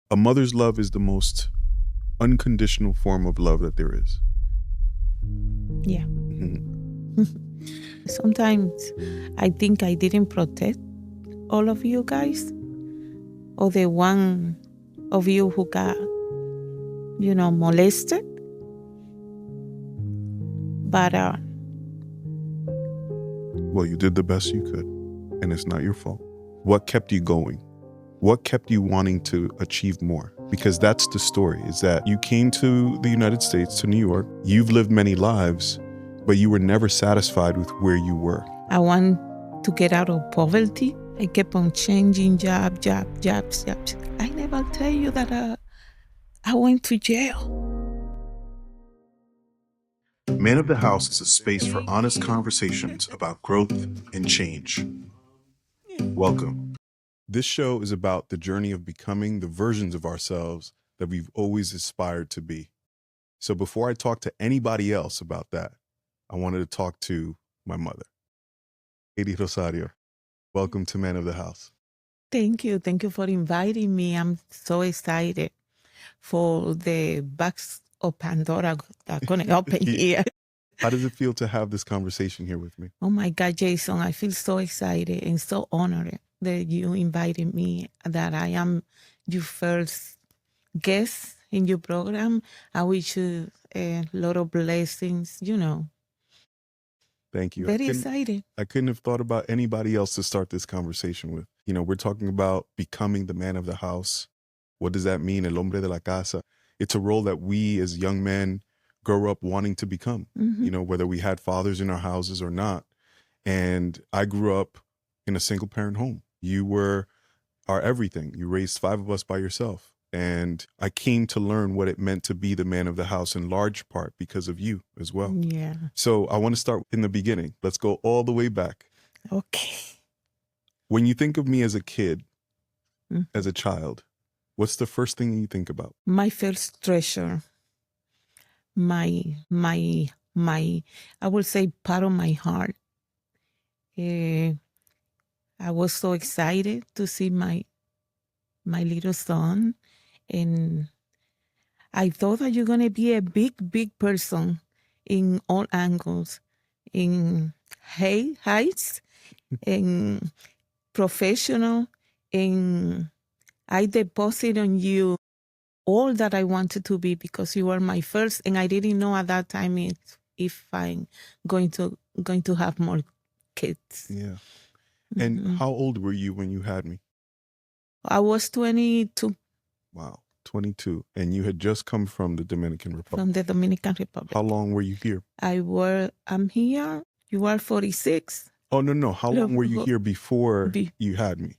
A mother's love is the most unconditional form of love that there is. Yeah. Mhm. Sometimes I think I didn't protect all of you guys, or the one of you who got, molested. But Well, you did the best you could, and it's not your fault. What kept you going? What kept you wanting to achieve more? Because that's the story, is that you came to the United States, to New York. You've lived many lives, but you were never satisfied with where you were. I want to get out of poverty. I kept on changing jobs. I never tell you that I went to jail. Man of the House is a space for honest conversations about growth and change. Welcome. This show is about the journey of becoming the versions of ourselves that we've always aspired to be. So before I talk to anybody else about that, I wanted to talk to my mother, Haydee Rosario. Welcome to Man of the House. Thank you. Thank you for inviting me. I'm so excited for the box of Pandora that's going to open here. How does it feel to have this conversation here with me? Oh my God, Jason, I feel so excited and so honored that you invited me, that I am your first guest in your program. I wish you a lot of blessings, Thank you. Very excited. I couldn't have thought about anybody else to start this conversation with. We're talking about becoming the man of the house. What does that mean? El hombre de la casa. It's a role that we as young men grow up wanting to become, whether we had fathers in our houses or not. And I grew up in a single parent home. You were our everything. You raised 5 of us by yourself. And I came to learn what it meant to be the man of the house in large part because of you as well. Yeah. So I want to start in the beginning. Let's go all the way back. Okay. When you think of me as a kid, Mm. as a child, what's the first thing you think about? My first treasure. My, I will say part of my heart. I was so excited to see my little son, and I thought that you're gonna be a big person in all angles, in heights, in professional, and I deposit on you all that I wanted to be because you were my first, and I didn't know at that time if I'm going to have more kids. Yeah. And how old were you when you had me? I was 22. Wow, 22. And you had just come from the Dominican Republic. From the Dominican Republic. How long were you here? I'm here. You are 46. Oh, no. How long were you here before you had me?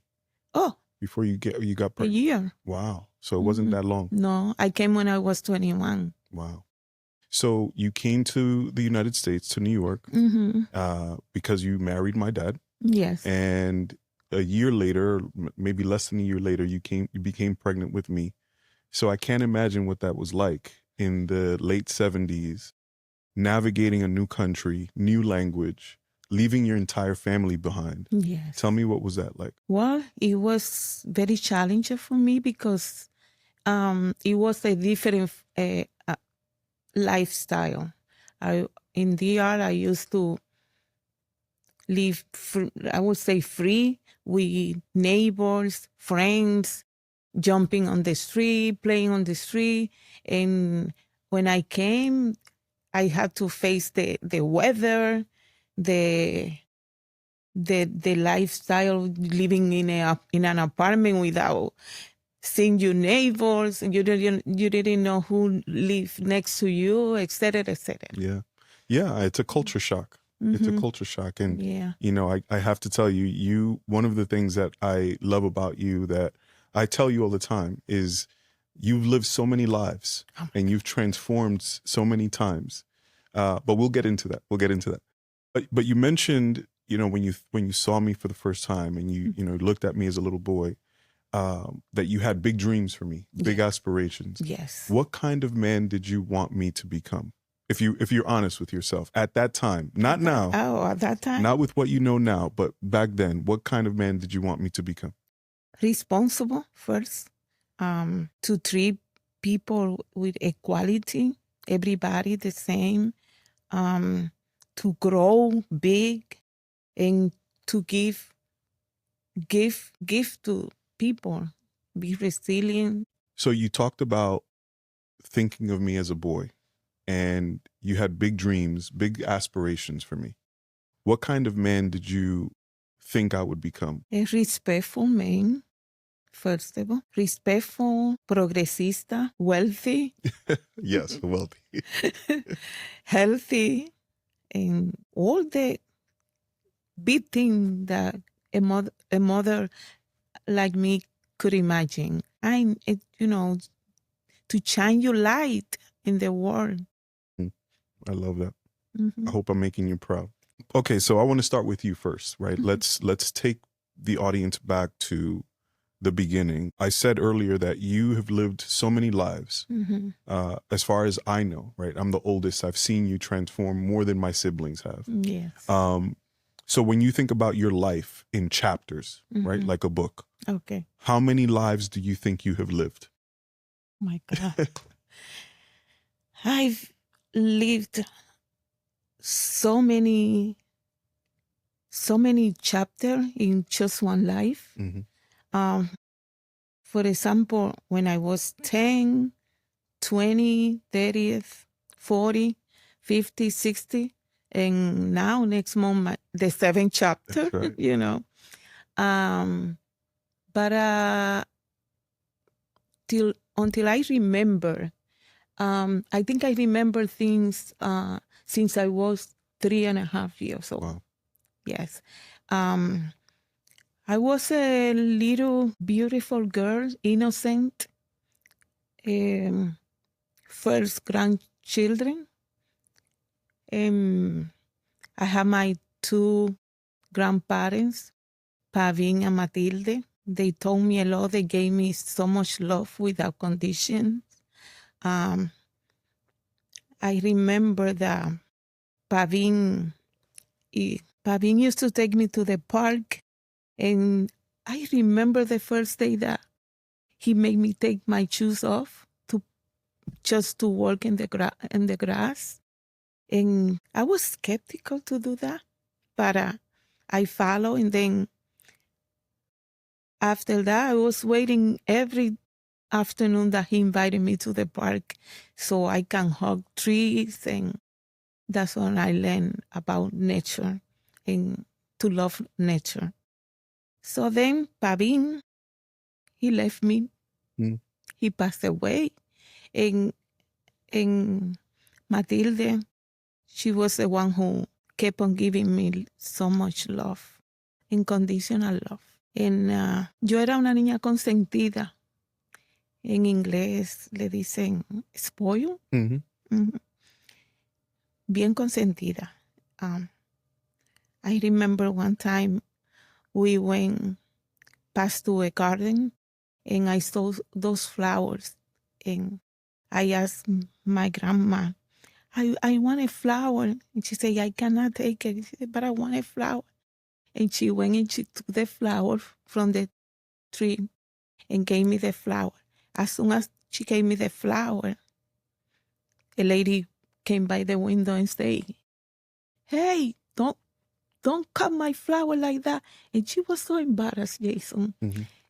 Oh. Before you got pregnant? A year. Wow. So it wasn't that long. No, I came when I was 21. Wow. So you came to the United States, to New York, because you married my dad. Yes. And a year later, maybe less than a year later, you became pregnant with me. So I can't imagine what that was like in the late 70s, navigating a new country, new language, leaving your entire family behind. Yes. Tell me, what was that like? Well, it was very challenging for me because it was a different lifestyle. In DR, I used to live, I would say, free with neighbors, friends, jumping on the street, playing on the street. And when I came, I had to face the weather, the lifestyle, living in an apartment without seeing your neighbors, and you didn't know who lived next to you, et cetera, et cetera. Yeah. It's a culture shock. It's a culture shock. And, I have to tell you, one of the things that I love about you, that I tell you all the time, is you've lived so many lives and you've transformed so many times. But we'll get into that. But you mentioned, when you saw me for the first time and you looked at me as a little boy, that you had big dreams for me, big aspirations. Yes. What kind of man did you want me to become? If you're honest with yourself at that time, not now. Oh, at that time? Not with what you know now, but back then, what kind of man did you want me to become? Responsible first. to treat people with equality, everybody the same, to grow big and to give to people, be resilient. So you talked about thinking of me as a boy, and you had big dreams, big aspirations for me. What kind of man did you think I would become? A respectful man, first of all. Respectful, progresista, wealthy, Yes, wealthy. healthy, and all the big thing that a mother like me could imagine. To shine your light in the world. I love that. Mm-hmm. I hope I'm making you proud. Okay, so I want to start with you first, right? Mm-hmm. Let's take the audience back to the beginning. I said earlier that you have lived so many lives. Mm-hmm. As far as I know, right? I'm the oldest. I've seen you transform more than my siblings have. Yes. So when you think about your life in chapters, right? Like a book, Okay. how many lives do you think you have lived? My God. I've lived so many chapters in just one life. For example, when I was 10, 20, 30, 40, 50, 60, and now next month, the 7th chapter, That's right. you know. But until I remember, I think I remember things since I was 3.5 years old. Wow. Yes. I was a little beautiful girl, innocent, first grandchildren. I have my 2 grandparents, Pavin and Matilde. They told me a lot. They gave me so much love without conditions. I remember that Pavin used to take me to the park, and I remember the first day that he made me take my shoes off just to walk in the grass. And I was skeptical to do that, but I followed. And then after that, I was waiting every afternoon that he invited me to the park so I can hug trees. And that's when I learned about nature and to love nature. So then Pavin, he left me. He passed away. And Matilde, she was the one who kept on giving me so much love, unconditional love. And yo era una niña consentida. En inglés le dicen spoiled. Bien consentida. I remember one time we went past to a garden and I saw those flowers. And I asked my grandma, I want a flower. And she said, I cannot take it. She said, but I want a flower. And she went and she took the flower from the tree and gave me the flower. As soon as she gave me the flower, a lady came by the window and said, hey, don't cut my flower like that. And she was so embarrassed, Jason.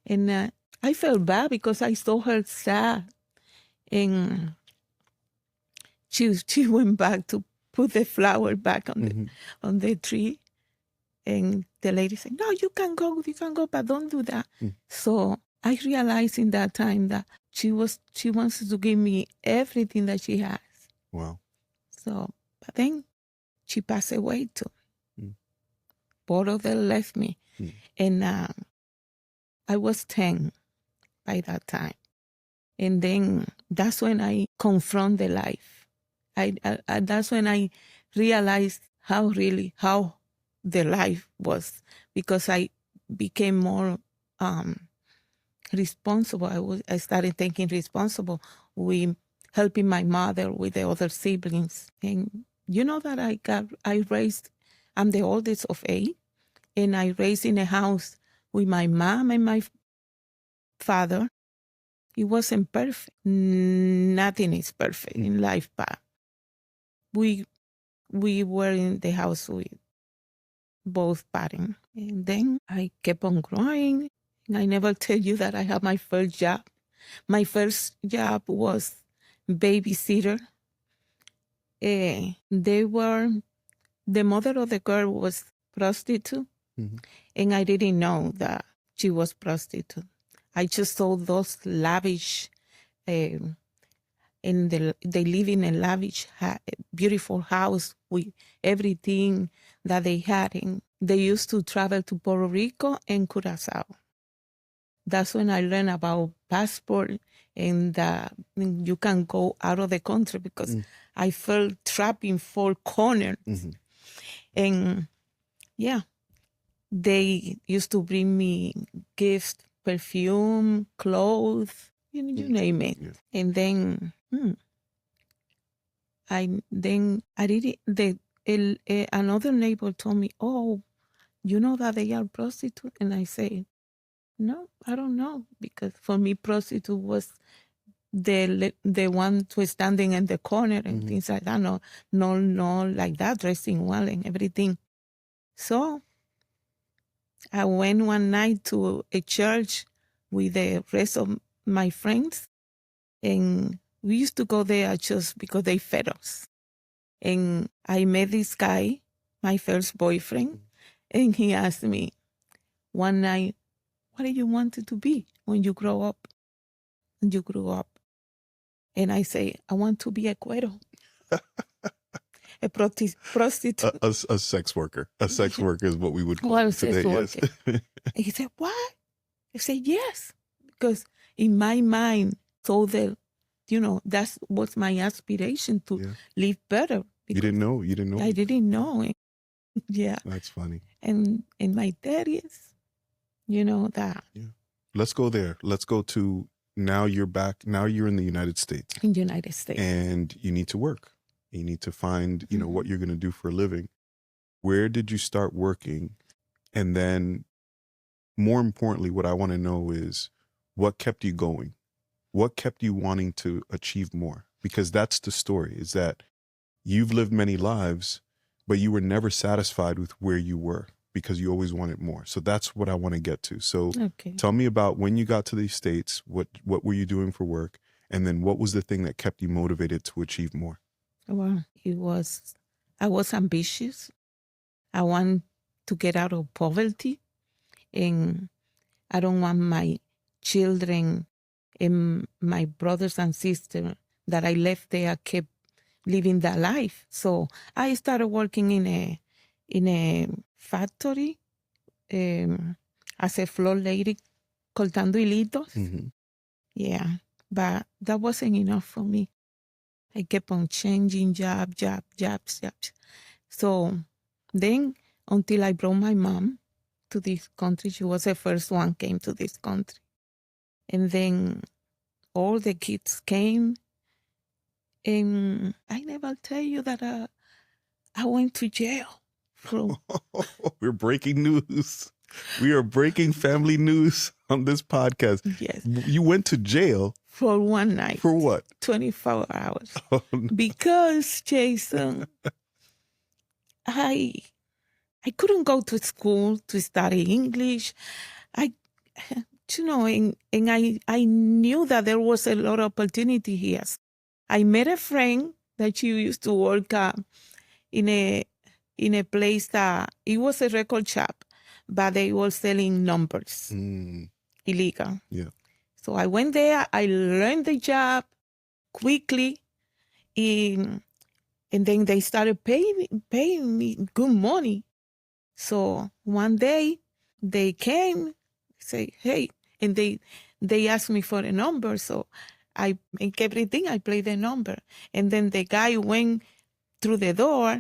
And I felt bad because I saw her sad. And she went back to put the flower back on the tree. And the lady said, no, you can go, but don't do that. So I realized in that time that she wants to give me everything that she has. Wow. So, but then she passed away too. Both of them left me. And I was 10 by that time. And then that's when I confront the life. That's when I realized how the life was, because I became more responsible. I started thinking responsible with helping my mother with the other siblings. And you know that I'm the oldest of 8, and I raised in a house with my mom and my father. It wasn't perfect. Nothing is perfect in life, but we were in the house with both parents. And then I kept on growing. And I never tell you that I had my first job. My first job was babysitter. The mother of the girl was prostitute, and I didn't know that she was prostitute. I just saw those lavish, and they live in a lavish, beautiful house with everything that they had. And they used to travel to Puerto Rico and Curacao. That's when I learned about passport and you can go out of the country, because I felt trapped in four corners. And yeah, they used to bring me gifts, perfume, clothes, you name it. Yeah. And then I did it. Another neighbor told me, "Oh, you know that they are prostitutes?" And I say, "No, I don't know," because for me, prostitute was the one who is standing in the corner and things like that. No, like that, dressing well and everything. So I went one night to a church with the rest of my friends, and we used to go there just because they fed us. And I met this guy, my first boyfriend, and he asked me one night, "What do you want to be when you grow up?" And you grew up. And I say, "I want to be a cuero." A prostitute. A sex worker. A sex worker is what we would call Well, it today. Yes. And he said, "What?" I said, "Yes." Because in my mind, so that, that was my aspiration to live better. You didn't know. I didn't know. Yeah. That's funny. And in my 30s, that. Yeah. Let's go there. Let's go to now you're back. Now you're in the United States. In the United States. And you need to work. You need to find, what you're going to do for a living. Where did you start working? And then more importantly, what I want to know is what kept you going? What kept you wanting to achieve more? Because that's the story, is that you've lived many lives, but you were never satisfied with where you were because you always wanted more. So that's what I want to get to. So Tell me about when you got to these States, what were you doing for work? And then what was the thing that kept you motivated to achieve more? Well, I was ambitious. I want to get out of poverty, and I don't want my children and my brothers and sisters that I left there kept living that life. So I started working in a factory as a floor lady, cortando hilitos. Yeah, but that wasn't enough for me. I kept on changing jobs. So then, until I brought my mom to this country, she was the first one came to this country. And then all the kids came. And I never tell you that I went to jail. We're breaking news. We are breaking family news on this podcast. Yes. You went to jail? For one night. For what? 24 hours. Oh, no. Because, Jason, I couldn't go to school to study English. And I knew that there was a lot of opportunity here. I met a friend that she used to work in a place that it was a record shop, but they were selling numbers, illegal. Yeah. So I went there. I learned the job quickly, and then they started paying me good money. So one day they came, say, "Hey," and they asked me for a number. So I make everything. I play the number, and then the guy went through the door.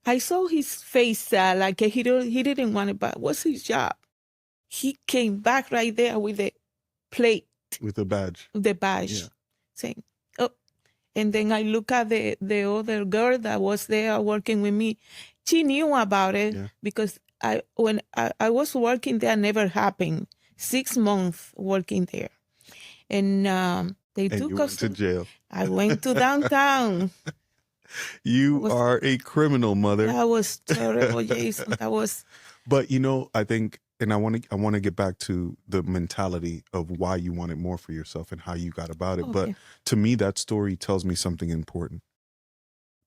I saw his face like he didn't want it, but what's his job? He came back right there with a plate. With a badge. The badge. Yeah. Saying, "Oh." And then I look at the other girl that was there working with me. She knew about it because when I was working there, never happened. 6 months working there. And they And took you went us to jail. I went to downtown. You are a criminal, mother. That was terrible, Jason. That was. But you know, I think, and I want to get back to the mentality of why you wanted more for yourself and how you got about it. But Okay. to me, that story tells me something important.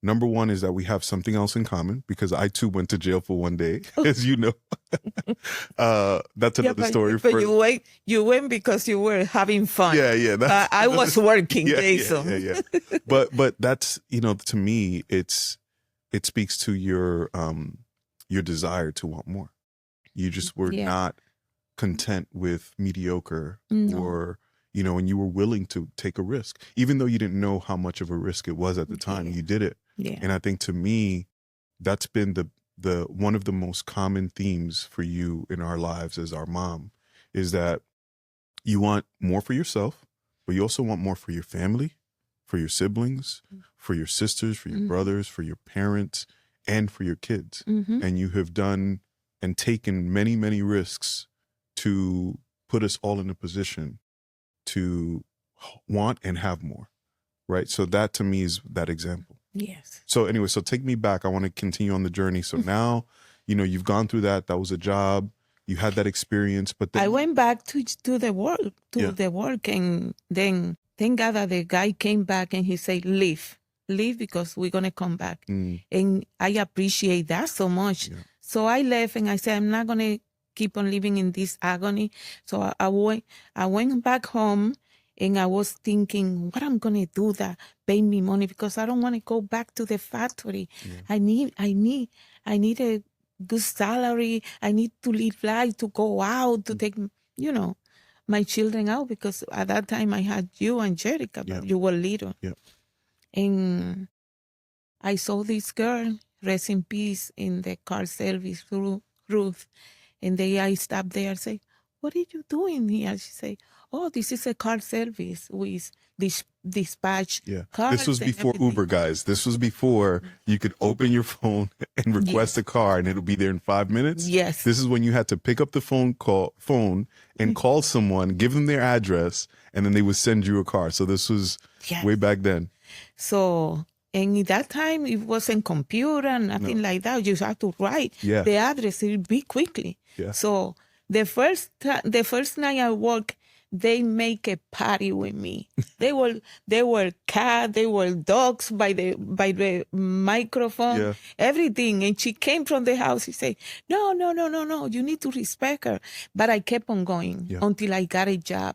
Number one is that we have something else in common, because I too went to jail for one day, as you know. That's Yeah, another story. but you went because you were having fun. Yeah. That's I was working, yeah, Jason. yeah. But that's, you know, to me, it speaks to your desire to want more. You just were Yeah. not content with mediocre, No. or, you know, and you were willing to take a risk, even though you didn't know how much of a risk it was at the time. Yeah. You did it. Yeah. And I think, to me, that's been the one of the most common themes for you in our lives as our mom, is that you want more for yourself, but you also want more for your family, for your siblings, for your sisters, for your brothers, for your parents, and for your kids. And you have done and taken many, many risks to put us all in a position to want and have more, right? So that, to me, is that example. Yes. So anyway, so take me back. I want to continue on the journey. So now, you know, you've gone through that. That was a job. You had that experience, but then I went back to the work, Yeah. the work, and then thank God that the guy came back and he said, leave because we're going to come back. And I appreciate that so much. Yeah. So I left and I said, I'm not going to keep on living in this agony. So I went back home, and I was thinking, what I'm going to do that pay me money, because I don't want to go back to the factory. Yeah. I need a good salary. I need to live life, to go out, to take, you know, my children out, because at that time I had you and Jerica, but you were little. Yeah. And I saw this girl, rest in peace, in the car service, Ruth. And I stopped there and say, what are you doing here? She said, oh, this is a car service with dispatch cars. This was before Uber, guys. This was before you could open your phone and request a car and it'll be there in 5 minutes. Yes. This is when you had to pick up the phone and call someone, give them their address, and then they would send you a car. So this was way back then. So, and at that time, it wasn't computer, nothing like that. You just have to write the address. It would be quickly. Yeah. So the first night I worked, they make a party with me. They were cats, they were dogs by the microphone, everything. And she came from the house. She said, no, you need to respect her. But I kept on going until I got a job.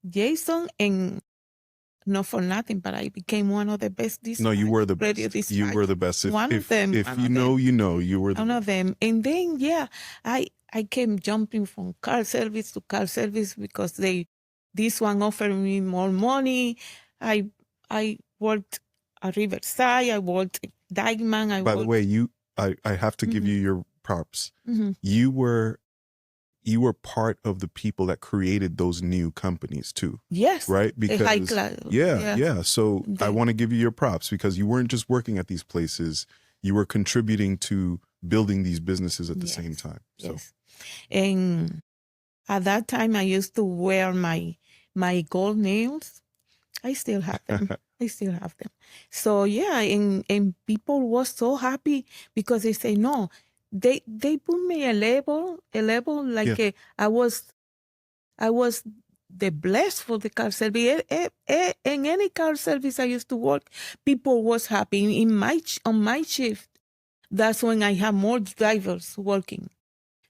Jason, and not for nothing, but I became one of the best dispatchers. No, you were the best. You were the best. If you know, you were one of them. And then, I came jumping from car service to car service because this one offered me more money. I worked at Riverside. I worked at Dykeman. By the way, I have to give you your props. You were part of the people that created those new companies too. Yes. Right? Because high class. Yeah. So I want to give you your props, because you weren't just working at these places, you were contributing to building these businesses at the same time. So. Yes. And at that time I used to wear my gold nails. I still have them. So and people were so happy because they say, no, they put me a label like I was the blessed for the car service. In any car service I used to work, people was happy. On my shift, that's when I have more drivers working.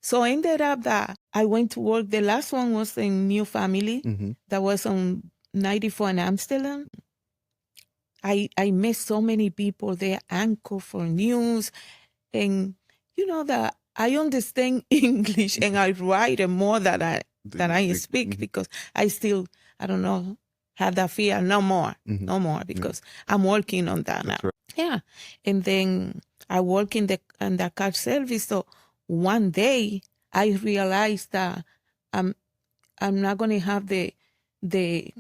So I ended up that I went to work. The last one was in New Family. That was on 94 in Amsterdam. I met so many people there, anchor for news. And you know that I understand English and I write it more than I speak, because I still, I don't know, have that fear. No more, because I'm working on that now. Right. Yeah. And then I work in the car service. So one day I realized that I'm not going to have the I'm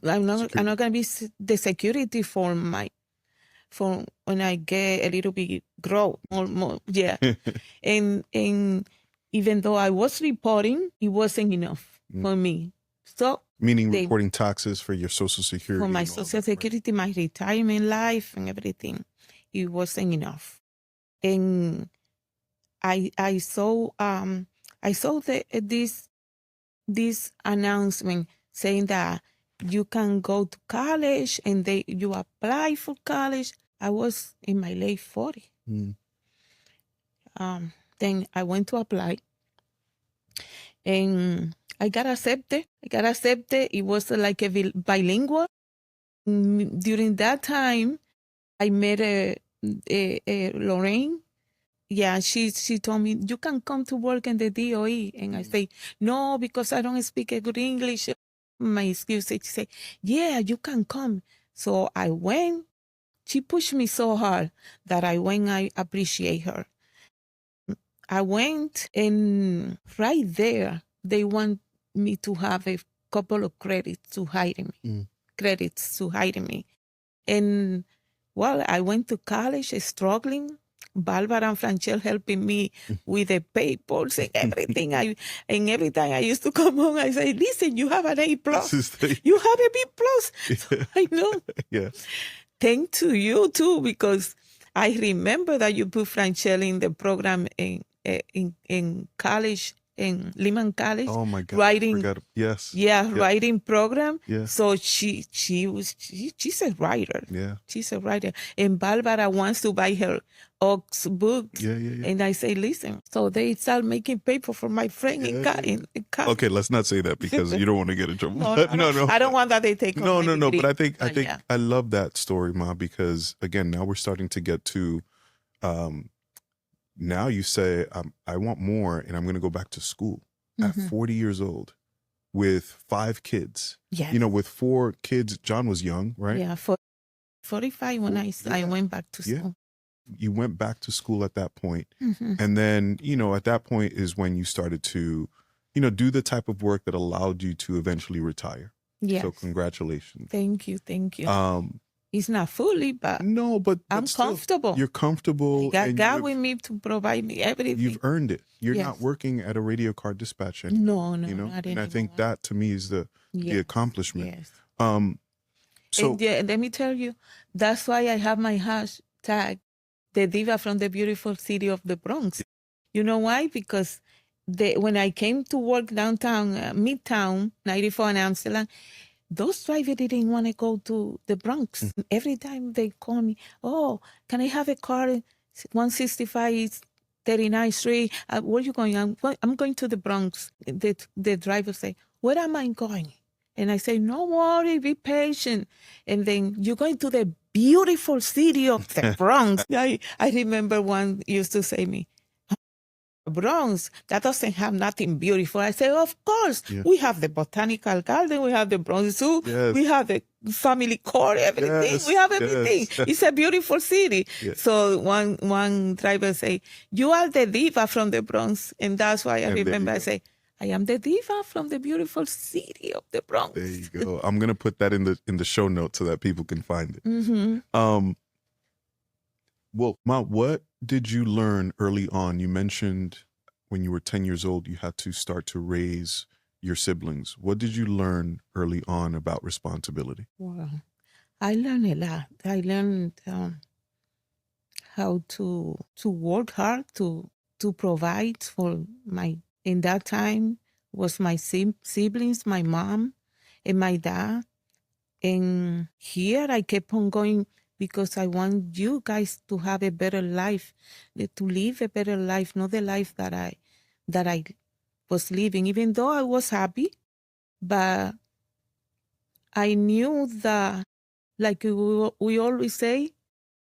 not going to be the security for when I get a little bit grow more. And even though I was reporting, it wasn't enough for me. So Meaning they reporting taxes for your Social Security. for my and all Social that, right? Security, my retirement life, and everything, it wasn't enough. And I saw this announcement saying that you can go to college and you apply for college. I was in my late 40s. Mm. Then I went to apply and I got accepted. It was like a bilingual. During that time, I met a Lorraine. Yeah, she told me, you can come to work in the DOE. And I say, no, because I don't speak a good English. My excuse, she said, yeah, you can come. So I went. She pushed me so hard that I went. I appreciate her. I went, and right there, they want me to have a couple of credits to hire me. And well, I went to college struggling. Barbara and Franchel helping me with the papers and everything. And every time I used to come home, I say, listen, you have an A plus. You have a B plus. So I know. Yeah. Thank to you too, because I remember that you put Franchel in the program in college, in Lehman College. Oh my God. Writing. Yes. Yeah, writing program. Yeah. So she's a writer. Yeah. She's a writer. And Barbara wants to buy her Ox books. Yeah. And I say, listen. So they start making paper for my friend in college. Okay, let's not say that because you don't want to get in trouble. No. I don't want that they take No. But I think yeah. I love that story, Ma, because again, now we're starting to get to now you say, I want more and I'm going to go back to school at 40 years old with 5 kids. Yes. You know, with 4 kids. John was young, right? Yeah, 45 when I went back to school. You went back to school at that point. And then, you know, at that point is when you started to, you know, do the type of work that allowed you to eventually retire. Yes. So congratulations. Thank you. It's not fully, but no, but I'm still, comfortable. You're comfortable. I got God with me to provide me everything. You've earned it. You're not working at a radio car dispatch anymore. No, you know, not and I anymore. think that to me is the accomplishment. Yes. So and let me tell you, that's why I have my hashtag, the diva from the beautiful city of the Bronx. You know why? Because when I came to work downtown, Midtown, 94 and Amsterdam, those drivers didn't want to go to the Bronx. Every time they call me, oh, can I have a car? 165 39th Street. Where are you going? I'm going to the Bronx. The driver say, where am I going? And I say, no worry, be patient. And then you're going to the beautiful city of the Bronx. I remember one used to say to me, Bronx, that doesn't have nothing beautiful. I say, of course, we have the botanical garden, we have the Bronx Zoo, we have the family court, everything. We have everything. It's a beautiful city. So one driver say, you are the diva from the Bronx. And that's why I remember I say, I am the diva from the beautiful city of the Bronx. There you go. I'm going to put that in the show notes so that people can find it. Well, Ma, what did you learn early on? You mentioned when you were 10 years old, you had to start to raise your siblings. What did you learn early on about responsibility? Well, I learned a lot. I learned how to work hard, to provide for in that time was my siblings, my mom and my dad. And here I kept on going because I want you guys to have a better life, to live a better life, not the life that I was living, even though I was happy. But I knew that, like we always say,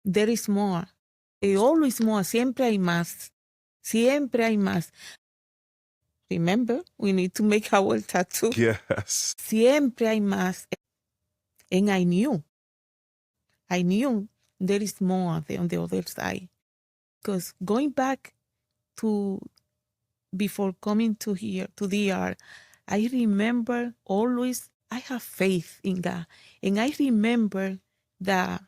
there is more. Hay always more. Siempre hay más. Siempre hay más. Remember, we need to make our tattoo. Yes. Siempre hay más. And I knew there is more on the other side. Because going back to before coming to here, to DR, I remember always I have faith in God. And I remember that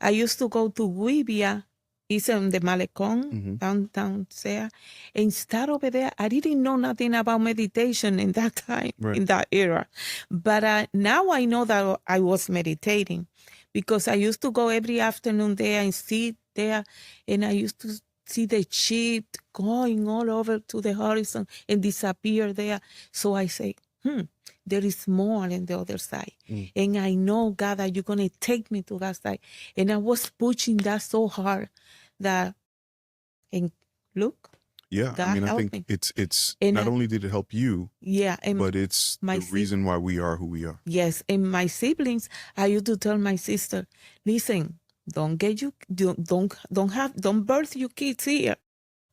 I used to go to Guibia It's on the Malecon, Mm-hmm. downtown there. And start over there. I didn't know nothing about meditation in that time, Right. in that era. But now I know that I was meditating because I used to go every afternoon there and sit there. And I used to see the ship going all over to the horizon and disappear there. So I say, there is more on the other side. Mm. And I know, God, that you're going to take me to that side. And I was pushing that so hard that, and look, Yeah, I God mean, I helped think me. it's And not only did it help you, yeah, and but it's my the reason why we are who we are. yes, and my siblings, I used to tell my sister, listen, don't birth your kids here.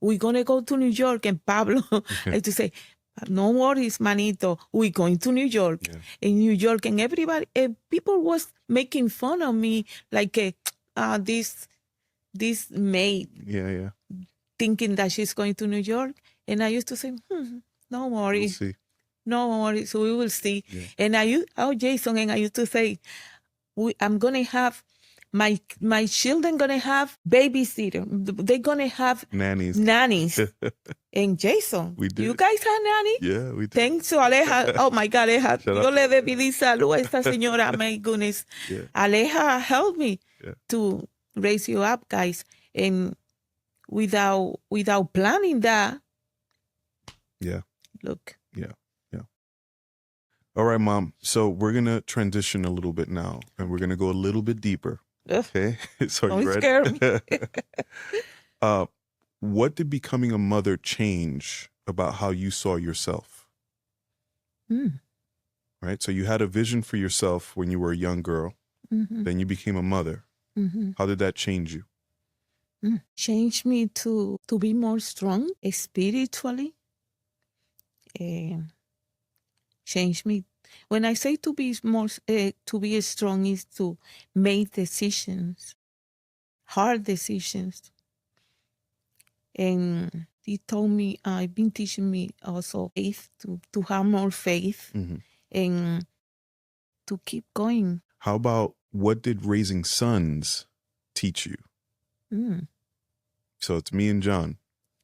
We're gonna go to New York. And Pablo, I used to say, no worries, manito. We're going to New York. Yeah. In New York, and everybody, people was making fun of me, like this maid Yeah. thinking that she's going to New York. And I used to say, no worry. We'll see. No worries, we will see. Yeah. And Jason, and I used to say, I'm gonna have my children gonna have babysitter. They're gonna have Nannies. And Jason, We did. you guys have nanny? Yeah, we did. Thanks to Aleja. Oh my God, Aleja. Shout Yo out. le debí salud a esta señora. My goodness. Yeah. Aleja helped me Yeah. to raise you up, guys. And without planning that. Yeah. Look. Yeah. All right, Mom. So we're going to transition a little bit now, and we're going to go a little bit deeper. Ugh. Okay? So Don't you ready? scare me. What did becoming a mother change about how you saw yourself? Right? So you had a vision for yourself when you were a young girl. Mm-hmm. Then you became a mother. Mm-hmm. How did that change you? Changed me to be more strong spiritually. Changed me. When I say to be more, to be strong is to make decisions, hard decisions. And he told me, been teaching me also faith, to have more faith, Mm-hmm. and to keep going. How about what did raising sons teach you? So it's me and John.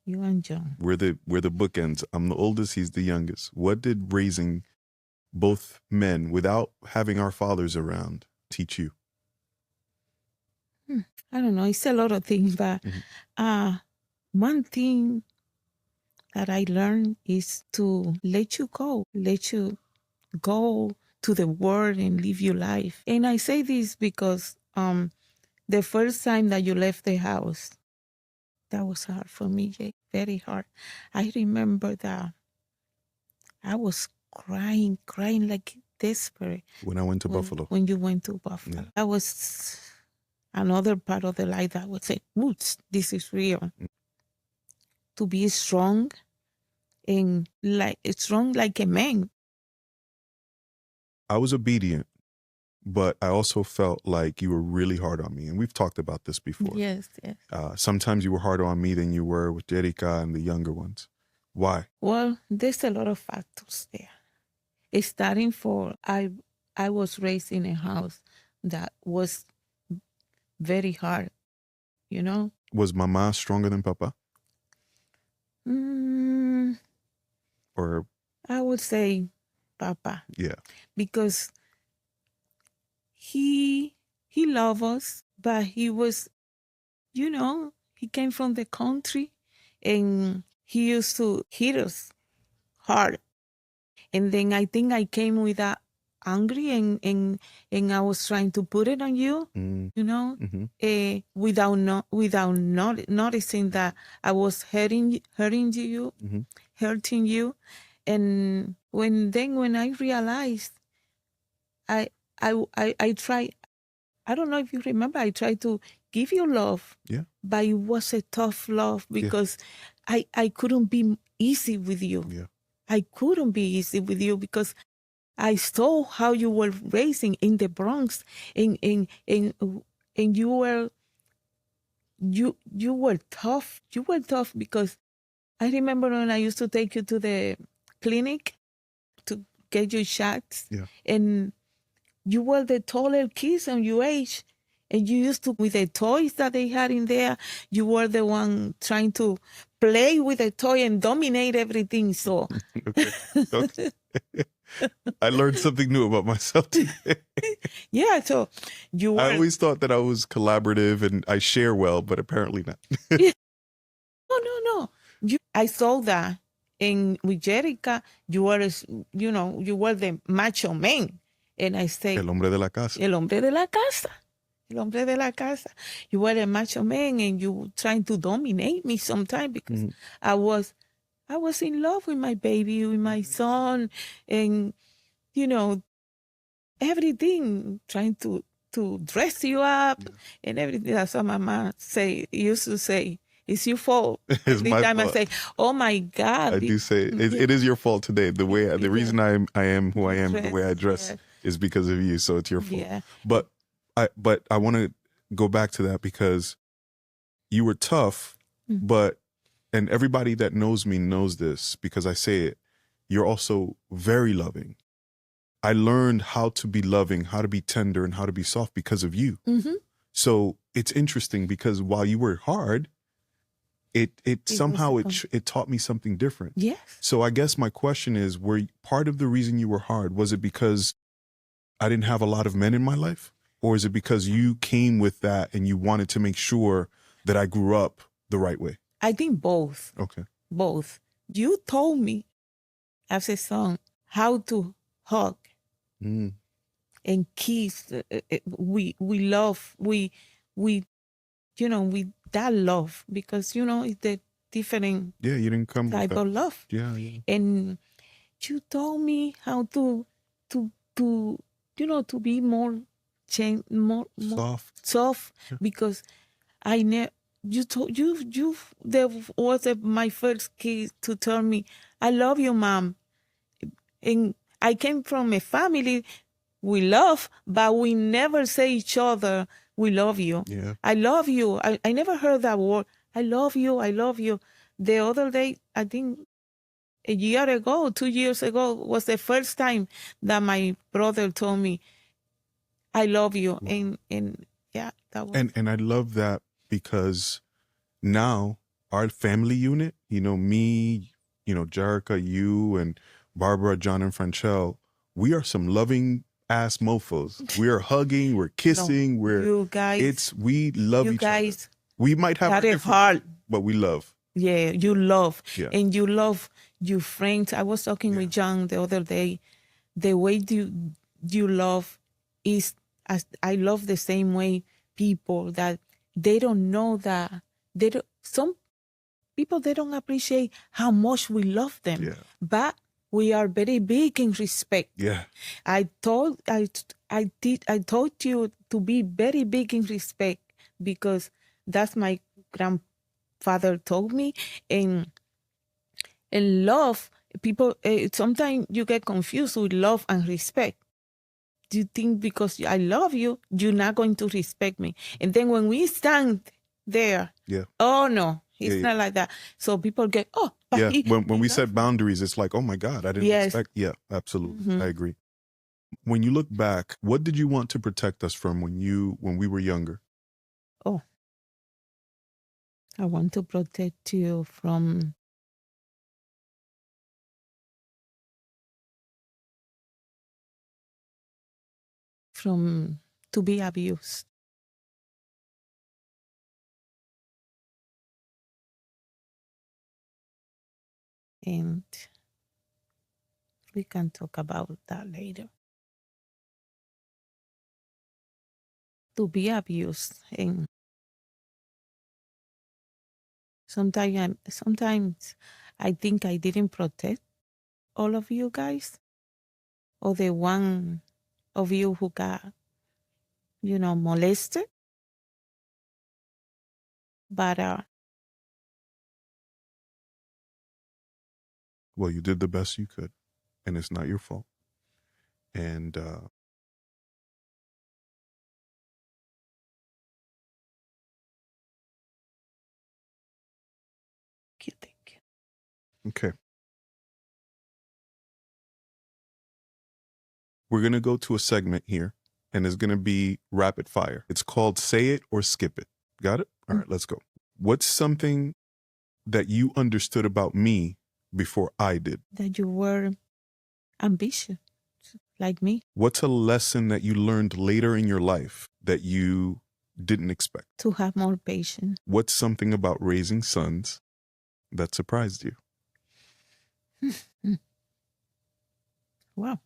You and John. We're the bookends. I'm the oldest, he's the youngest. What did raising both men without having our fathers around teach you? I don't know. It's a lot of things, but one thing that I learned is to let you go to the world and live your life. And I say this because the first time that you left the house, that was hard for me, Jake. Very hard. I remember that I was crying like desperate. When I went to Buffalo. When you went to Buffalo. Yeah. That was another part of the life that would say, whoops, this is real. To be strong and strong like a man. I was obedient, but I also felt like you were really hard on me. And we've talked about this before. Yes. Sometimes you were harder on me than you were with Jerica and the younger ones. Why? Well, there's a lot of factors there. Starting for, I was raised in a house that was very hard, you know? Was Mama stronger than Papa? Or? I would say Papa. Yeah. Because he loved us, but he was, he came from the country and he used to hit us hard. And then I think I came with that angry and I was trying to put it on you, without noticing that I was hurting you. And when I realized, I tried, I don't know if you remember, I tried to give you love. Yeah. But it was a tough love because I couldn't be easy with you. Yeah. I couldn't be easy with you because I saw how you were raising in the Bronx, and you were tough. You were tough because I remember when I used to take you to the clinic to get your shots, and you were the taller kids on your age, And you used to, with the toys that they had in there, you were the one trying to play with the toy and dominate everything. So, Okay. Okay. I learned something new about myself today. yeah, so you I were, always thought that I was collaborative and I share well, but apparently not. no. I saw that. And with Jerica, you were, you were the macho man. And I say, El hombre de la casa. el hombre de la casa. El hombre de la casa. You were a macho man and you were trying to dominate me sometimes because I was in love with my baby, with my son, and everything, trying to dress you up and everything. That's what my mom used to say. It's your fault. It's Every my time I fault. say, "Oh my God," I do say it is your fault today. The reason I am who I am, the way I dress is because of you. So it's your fault. Yeah. But I want to go back to that because you were tough, and everybody that knows me knows this because I say it. You're also very loving. I learned how to be loving, how to be tender, and how to be soft because of you. So it's interesting because while you were hard, it somehow it taught me something different. Yes. So I guess my question is, part of the reason you were hard, was it because I didn't have a lot of men in my life? Or is it because you came with that and you wanted to make sure that I grew up the right way? I think both. Okay. Both. You told me as a son how to hug and kiss. We love, we with that love, because it's a different You didn't come with type that. of love. Yeah. And you told me how to to be more more soft, because I never. You told you there was my first kid to tell me, "I love you, mom." And I came from a family we love, but we never say each other, "We love you." Yeah. I love you. I never heard that word. I love you. I love you. The other day, I think a year ago, 2 years ago, was the first time that my brother told me, "I love you." Wow. And yeah, that was. And I love that because now our family unit, me, Jerica, you and Barbara, John and Franchelle, we are some loving ass mofos. We are hugging, we're kissing, you guys, we love you each guys other. We might have got our a different, heart. but we love. Yeah, you love. Yeah. And you love your friends. I was talking with John the other day. The way you love is, as I love the same way people that they don't know that some people, they don't appreciate how much we love them. Yeah. But we are very big in respect. Yeah. I taught you to be very big in respect, because that's my grandfather told me. And love, people, sometimes you get confused with love and respect. Do you think because I love you, you're not going to respect me? And then when we stand there, oh no, it's not like that. So people get, but when we set boundaries, it's like, oh my God, I didn't respect. Yeah, absolutely. I agree. When you look back, what did you want to protect us from when we were younger? Oh, I want to protect you from to be abused. And we can talk about that later. To be abused. And sometimes I think I didn't protect all of you guys, or the one of you who got, molested. But well, you did the best you could, and it's not your fault. And thank you. Okay. We're going to go to a segment here and it's going to be rapid fire. It's called Say It or Skip It. Got it? All right, let's go. What's something that you understood about me before I did? That you were ambitious, like me. What's a lesson that you learned later in your life that you didn't expect? To have more patience. What's something about raising sons that surprised you? Wow.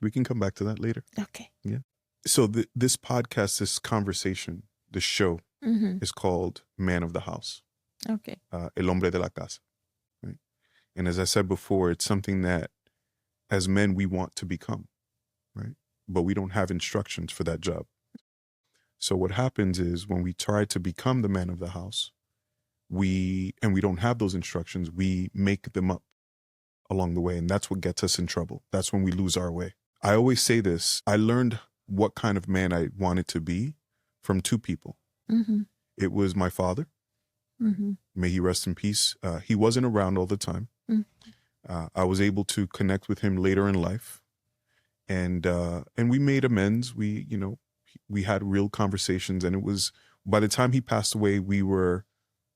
We can come back to that later. Okay. Yeah. So this podcast, this conversation, this show is called Man of the House. Okay. El hombre de la casa. Right? And as I said before, it's something that as men we want to become, right? But we don't have instructions for that job. So what happens is when we try to become the man of the house, we don't have those instructions, we make them up along the way. And that's what gets us in trouble. That's when we lose our way. I always say this. I learned what kind of man I wanted to be from two people. It was my father. May he rest in peace. He wasn't around all the time. I was able to connect with him later in life. And we made amends. We had real conversations, and it was, by the time he passed away, we were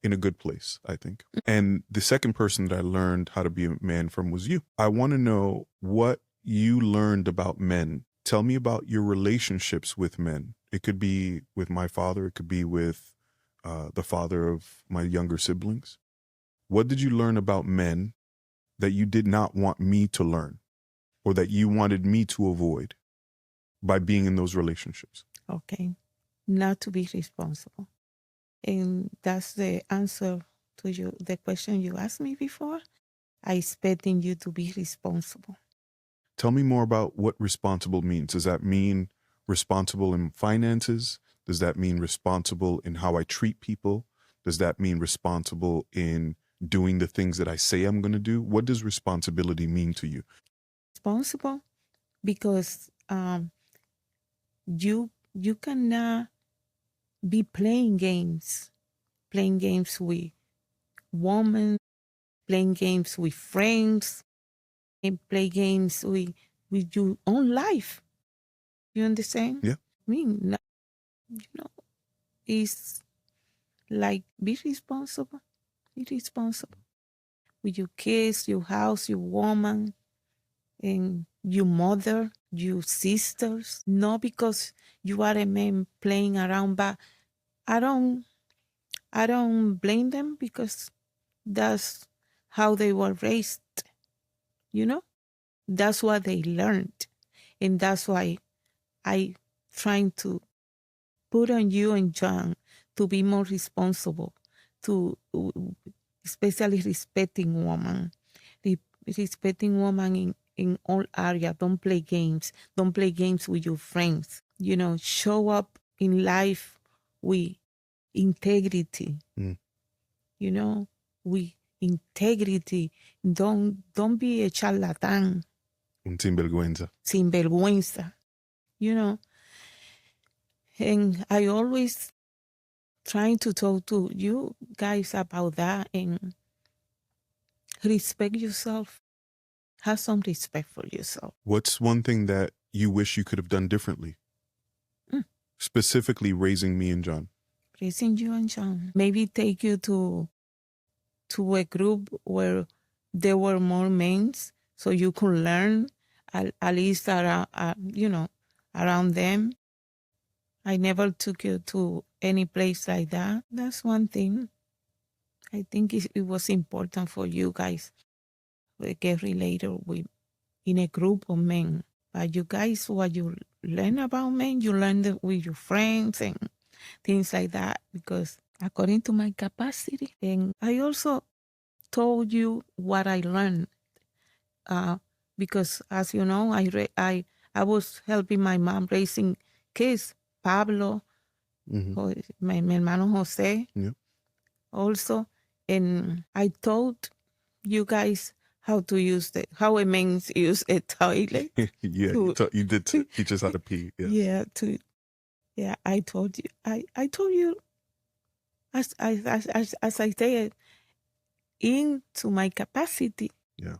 in a good place, I think. And the second person that I learned how to be a man from was you. I want to know what you learned about men. Tell me about your relationships with men. It could be with my father. It could be with the father of my younger siblings. What did you learn about men that you did not want me to learn, or that you wanted me to avoid by being in those relationships? Okay. Not to be responsible. And that's the answer to you, the question you asked me before. I expecting you to be responsible. Tell me more about what responsible means. Does that mean responsible in finances? Does that mean responsible in how I treat people? Does that mean responsible in doing the things that I say I'm going to do? What does responsibility mean to you? Responsible because you cannot be playing games with women, playing games with friends, and play games with your own life. You understand? Yeah. I mean, it's like be responsible. Be responsible with your kids, your house, your woman, and your mother, your sisters. Not because you are a man playing around, but I don't blame them because that's how they were raised. That's what they learned, and that's why I trying to put on you and John to be more responsible, to especially respecting woman, respecting woman in all area. Don't play games. Don't play games with your friends. Show up in life with integrity. With integrity. Don't be a charlatan. Un sinvergüenza. Sinvergüenza. And I always trying to talk to you guys about that and respect yourself. Have some respect for yourself. What's one thing that you wish you could have done differently? Specifically raising me and John. Raising you and John. Maybe take you to a group where there were more men so you could learn at least around, around them. I never took you to any place like that. That's one thing. I think it was important for you guys to get related with in a group of men. But you guys, what you learn about men, you learn it with your friends and things like that, because according to my capacity. And I also told you what I learned, because as you know, I was helping my mom raising kids, Pablo, my hermano Jose, also, and I taught you guys how to use how a man use a toilet. Yeah, you did teach us how to pee. Yes. Yeah, I told you. I told you as I said, into my capacity. Yeah.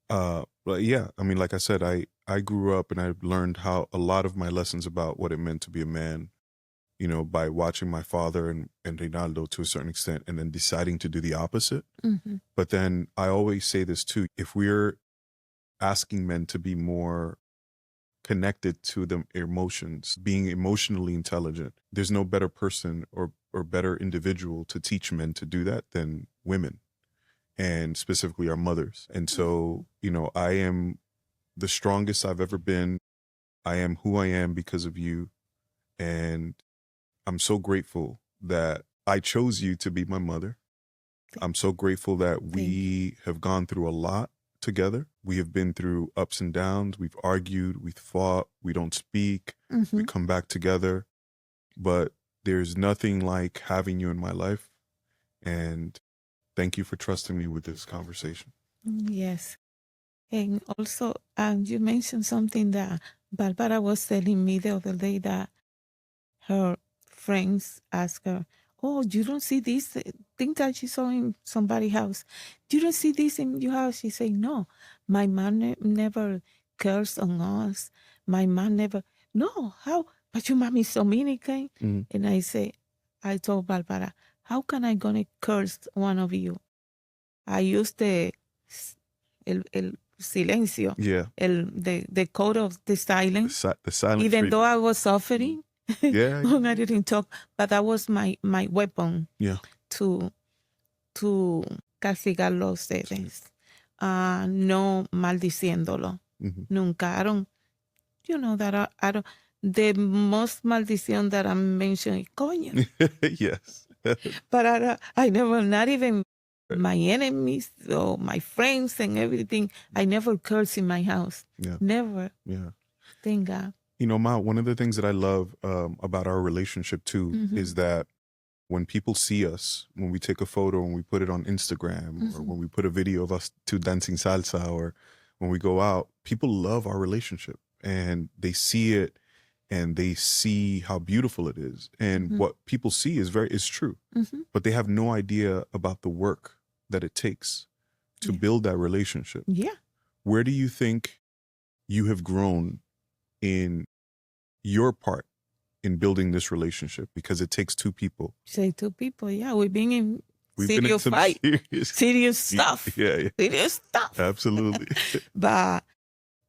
But yeah, I mean, like I said, I grew up and I learned how a lot of my lessons about what it meant to be a man, by watching my father and Reynaldo to a certain extent, and then deciding to do the opposite. Mm-hmm. But then I always say this too, if we're asking men to be more connected to the emotions, being emotionally intelligent, there's no better person or better individual to teach men to do that than women, and specifically our mothers. And so, I am the strongest I've ever been. I am who I am because of you. And I'm so grateful that I chose you to be my mother. I'm so grateful that we have gone through a lot together. We have been through ups and downs. We've argued, we've fought, we don't speak, we come back together. But there's nothing like having you in my life. And thank you for trusting me with this conversation. Yes. And also, you mentioned something that Barbara was telling me the other day, that her friends ask her, "Oh, you don't see this thing that you saw in somebody's house? You don't see this in your house?" She said, "No, my mom never cursed on us. My mom never, no, how? But your mom is Dominican." Mm. And I told Barbara, "How can I gonna curse one of you? I used el silencio, Yeah. the code of the silence, The silent even though treatment. I was suffering." Yeah. When I didn't talk, but that was my weapon Yeah. to castigarlo a ustedes. No maldiciéndolo. Mhm. Nunca. That I don't, the most maldición that I mentioned, coño. Yes. But I never, not even my enemies or my friends and everything, I never curse in my house. Yeah. Never. Yeah. Thank God. Ma, one of the things that I love about our relationship too is that when people see us, when we take a photo and we put it on Instagram, or when we put a video of us two dancing salsa, or when we go out, people love our relationship and they see it and they see how beautiful it is. And what people see is true, but they have no idea about the work that it takes to build that relationship. Yeah. Where do you think you have grown in your part in building this relationship? Because it takes two people. Say two people, yeah. We've been in serious some fight. Serious stuff. Yeah. Serious stuff. Absolutely. But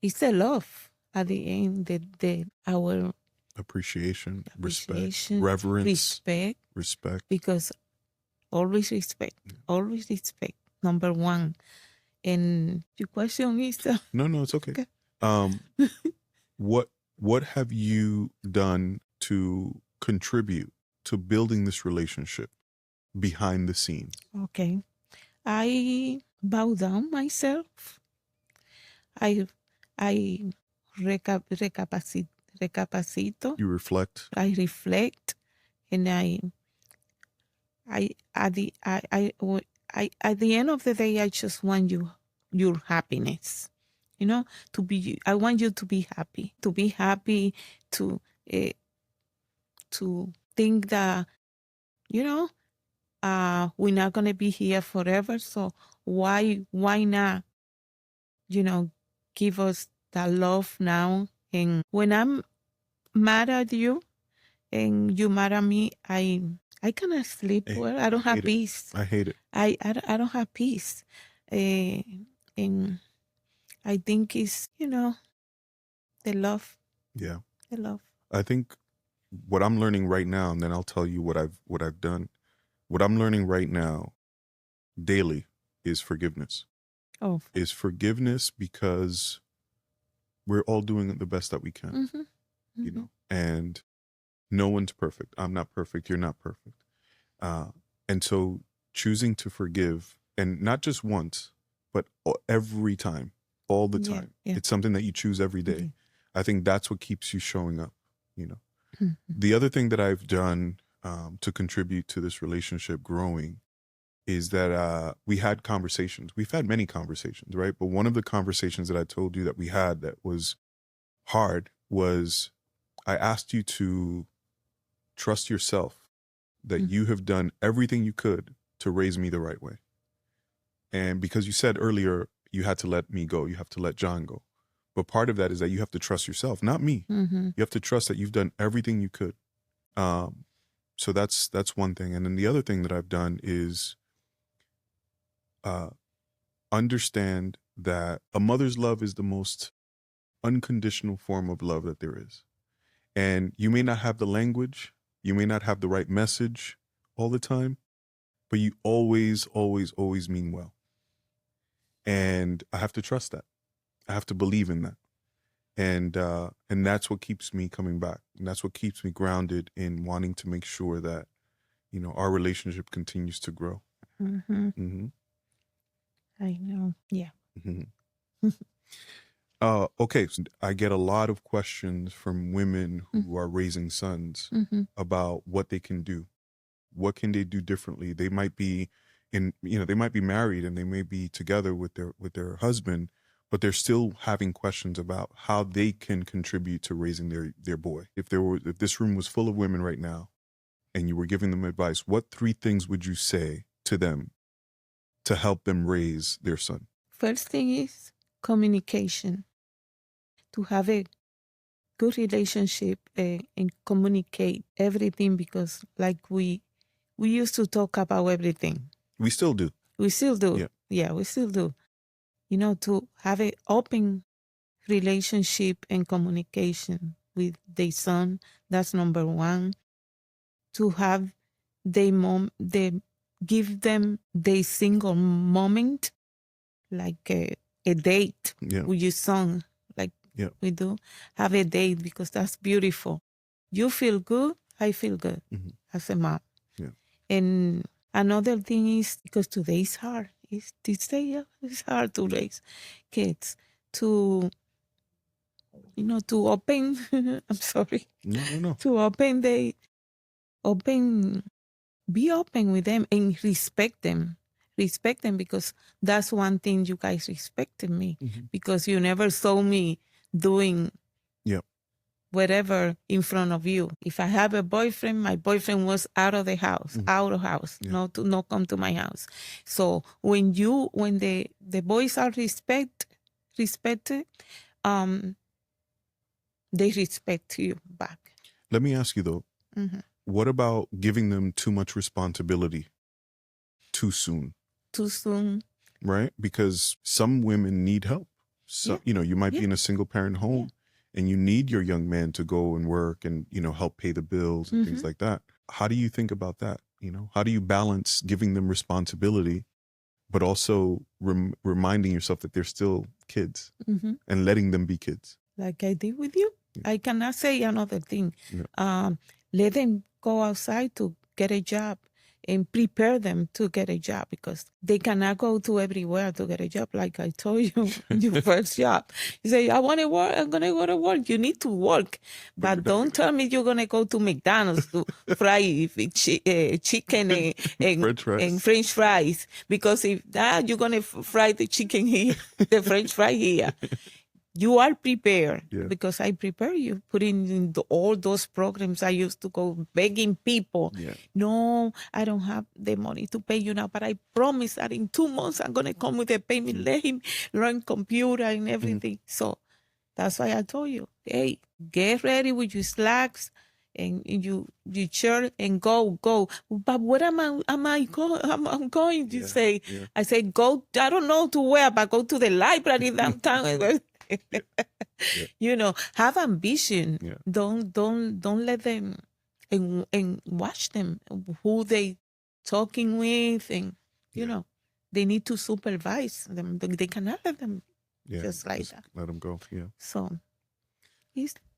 it's a love at the end, our Appreciation, appreciation, reverence, respect, because always respect, number one. And your question is, No, it's okay. What have you done to contribute to building this relationship behind the scenes? okay, I bow down myself. I recapacito. You reflect. I reflect, and at the end of the day, I just want your happiness. I want you to be happy. To to think that we're not gonna be here forever. So why not give us that love now? And when I'm mad at you and you mad at me, I cannot sleep well. I don't have peace. I hate it. I don't have peace. And I think it's, the love. Yeah. The love. I think what I'm learning right now, and then I'll tell you what I've done. What I'm learning right now daily is forgiveness. Oh. Is forgiveness, because we're all doing the best that we can. And no one's perfect. I'm not perfect. You're not perfect. And so choosing to forgive, and not just once, but every time, all the time. Yeah. It's something that you choose every day. I think that's what keeps you showing up, The other thing that I've done to contribute to this relationship growing is that we had conversations. We've had many conversations, right? But one of the conversations that I told you that we had that was hard was, I asked you to trust yourself that you have done everything you could to raise me the right way. And because you said earlier, you had to let me go, you have to let John go. But part of that is that you have to trust yourself, not me. Mm-hmm. You have to trust that you've done everything you could. So that's one thing. And then the other thing that I've done is understand that a mother's love is the most unconditional form of love that there is. And you may not have the language, you may not have the right message all the time, but you always, always, always mean well. And I have to trust that. I have to believe in that. And that's what keeps me coming back. And that's what keeps me grounded in wanting to make sure that, you know, our relationship continues to grow. Mm-hmm. Mm-hmm. I know. Yeah. Mm-hmm. Okay, so I get a lot of questions from women who are raising sons Mm-hmm. about what they can do. What can they do differently? They might be they might be married and they may be together with their husband, but they're still having questions about how they can contribute to raising their boy. If this room was full of women right now and you were giving them advice, what 3 things would you say to them to help them raise their son? First thing is communication. To have a good relationship and communicate everything, because like we used to talk about everything. We still do. We still do. Yeah. Yeah, we still do. You know, to have an open relationship and communication with their son, that's number one. To have they give them the single moment, like a date with your son, like we do. Have a date, because that's beautiful. You feel good, I feel good as a mom. Yeah. And another thing is, because today is hard. It's hard to raise kids. To to open. I'm sorry. No. To be open with them and respect them. Respect them, because that's one thing you guys respected me, because you never saw me doing whatever in front of you. If I have a boyfriend, my boyfriend was out of the house, not come to my house. So when the boys are respected, they respect you back. Let me ask you though, what about giving them too much responsibility too soon? Too soon. Right? Because some women need help. So, you might be in a single parent home and you need your young man to go and work and, help pay the bills and things like that. How do you think about that? How do you balance giving them responsibility, but also reminding yourself that they're still kids and letting them be kids? Like I did with you. I cannot say another thing. Let them go outside to get a job and prepare them to get a job, because they cannot go to everywhere to get a job. Like I told you, your first job. You say, I want to work, I'm going to go to work. You need to work. But don't tell me you're going to go to McDonald's to fry chicken and French fries. Because if that, you're going to fry the chicken here, the French fry here. You are prepared, because I prepare you, putting in all those programs. I used to go begging people. No, I don't have the money to pay you now, but I promise that in 2 months I'm going to come with a payment. Let him learn computer and everything. So that's why I told you, hey, get ready with your slacks and your shirt and go. But what am I going? I'm going to say. I said, go. I don't know to where, but go to the library downtown. Have ambition. Don't let them and watch them who they talking with, and they need to supervise them. They cannot let them just like that. Let them go. So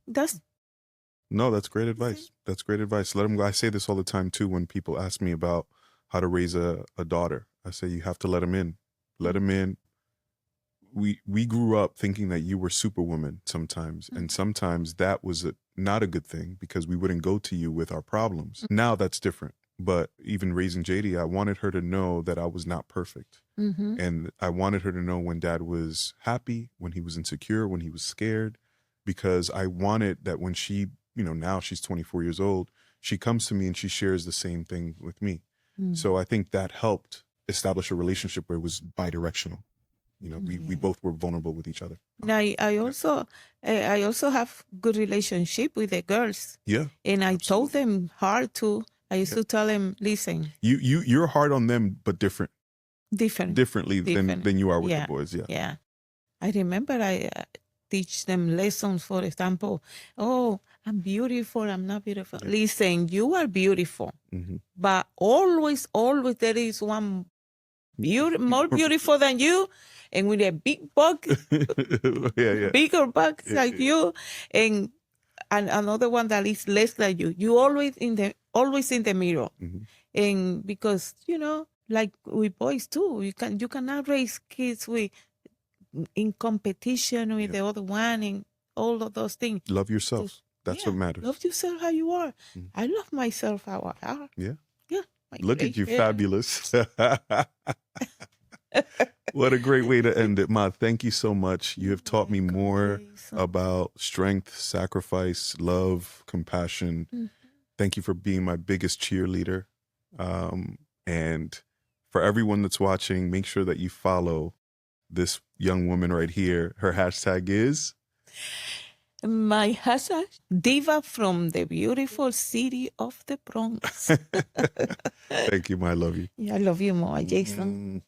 that's great advice. That's great advice. Let them go. I say this all the time too when people ask me about how to raise a daughter. I say you have to let them in. Let them in. We grew up thinking that you were Superwoman sometimes, and sometimes that was not a good thing, because we wouldn't go to you with our problems. Now that's different. But even raising JD, I wanted her to know that I was not perfect. And I wanted her to know when Dad was happy, when he was insecure, when he was scared, because I wanted that when she, now she's 24 years old, she comes to me and she shares the same thing with me. So I think that helped establish a relationship where it was bidirectional. You know, we both were vulnerable with each other. And I also have good relationship with the girls. Yeah. And I told them hard too. I used to tell them, listen, You're hard on them, but differently different. than you are with the boys. Yeah. Yeah. I remember I teach them lessons, for example, oh, I'm beautiful, I'm not beautiful. Yeah. Listen, you are beautiful, Mhm. but always there is one more beautiful than you, and with a big butt, yeah. bigger butt like you, and another one that is less than you. You always in the mirror, Mhm. and because like with boys too, you cannot raise kids in competition with the other one and all of those things. Love yourself. That's what matters. Love yourself how you are. Mhm. I love myself how I are. Yeah. Yeah. Look at you, fabulous. What a great way to end it, Ma. Thank you so much. You have taught me more about strength, sacrifice, love, compassion. Mm-hmm. Thank you for being my biggest cheerleader. And for everyone that's watching, make sure that you follow this young woman right here. Her hashtag is? My hashtag, Diva from the beautiful city of the Bronx. Thank you, Ma. I love you. Yeah, I love you more, Jason.